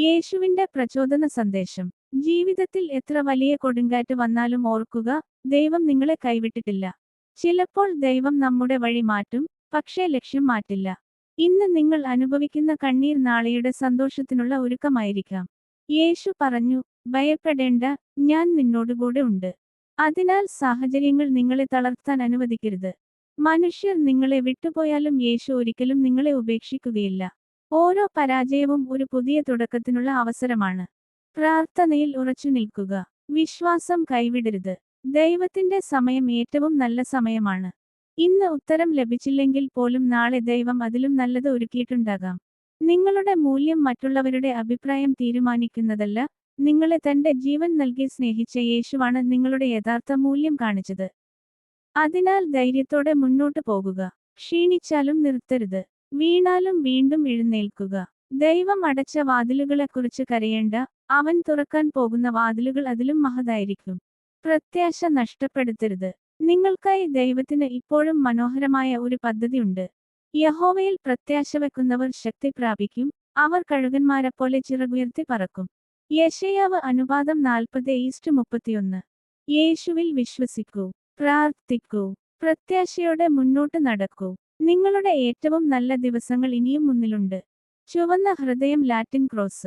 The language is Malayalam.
യേശുവിന്റെ പ്രചോദന സന്ദേശം. ജീവിതത്തിൽ എത്ര വലിയ കൊടുങ്കാറ്റ് വന്നാലും ഓർക്കുക, ദൈവം നിങ്ങളെ കൈവിട്ടിട്ടില്ല. ചിലപ്പോൾ ദൈവം നമ്മുടെ വഴി മാറ്റും, പക്ഷേ ലക്ഷ്യം മാറ്റില്ല. ഇന്ന് നിങ്ങൾ അനുഭവിക്കുന്ന കണ്ണീർ നാളെയുടെ സന്തോഷത്തിനുള്ള ഒരുക്കമായിരിക്കാം. യേശു പറഞ്ഞു, ഭയപ്പെടേണ്ട, ഞാൻ നിന്നോടുകൂടെ ഉണ്ട്. അതിനാൽ സാഹചര്യങ്ങൾ നിങ്ങളെ തളർത്താൻ അനുവദിക്കരുത്. മനുഷ്യർ നിങ്ങളെ വിട്ടുപോയാലും യേശു ഒരിക്കലും നിങ്ങളെ ഉപേക്ഷിക്കുകയില്ല. ഓരോ പരാജയവും ഒരു പുതിയ തുടക്കത്തിനുള്ള അവസരമാണ്. പ്രാർത്ഥനയിൽ ഉറച്ചു നിൽക്കുക. വിശ്വാസം കൈവിടരുത്. ദൈവത്തിന്റെ സമയം ഏറ്റവും നല്ല സമയമാണ്. ഇന്ന് ഉത്തരം ലഭിച്ചില്ലെങ്കിൽ പോലും നാളെ ദൈവം അതിലും നല്ലത് ഒരുക്കിയിട്ടുണ്ടാകാം. നിങ്ങളുടെ മൂല്യം മറ്റുള്ളവരുടെ അഭിപ്രായം തീരുമാനിക്കുന്നതല്ല, നിങ്ങളെ തന്റെ ജീവൻ നൽകി സ്നേഹിച്ച യേശുവാണ് നിങ്ങളുടെ യഥാർത്ഥ മൂല്യം കാണിച്ചത്. അതിനാൽ ധൈര്യത്തോടെ മുന്നോട്ട് പോകുക. ക്ഷീണിച്ചാലും നിർത്തരുത്. വീണാലും വീണ്ടും എഴുന്നേൽക്കുക. ദൈവം അടച്ച വാതിലുകളെക്കുറിച്ച് കരയേണ്ട, അവൻ തുറക്കാൻ പോകുന്ന വാതിലുകൾ അതിലും മഹതായിരിക്കും. പ്രത്യാശ നഷ്ടപ്പെടുത്തരുത്. നിങ്ങൾക്കായി ദൈവത്തിന് ഇപ്പോഴും മനോഹരമായ ഒരു പദ്ധതിയുണ്ട്. യഹോവയിൽ പ്രത്യാശ വെക്കുന്നവർ ശക്തി പ്രാപിക്കും, അവർ കഴുകന്മാരെപ്പോലെ ചിറകുയർത്തി പറക്കും. യെശയ്യാവ് അനുപാതം 40:31. യേശുവിൽ വിശ്വസിക്കൂ, പ്രാർത്ഥിക്കൂ, പ്രത്യാശയോടെ മുന്നോട്ട് നടക്കൂ. നിങ്ങളുടെ ഏറ്റവും നല്ല ദിവസങ്ങൾ ഇനിയും മുന്നിലുണ്ട്. ചുവന്ന ഹൃദയം ലാറ്റിൻ ക്രോസ്.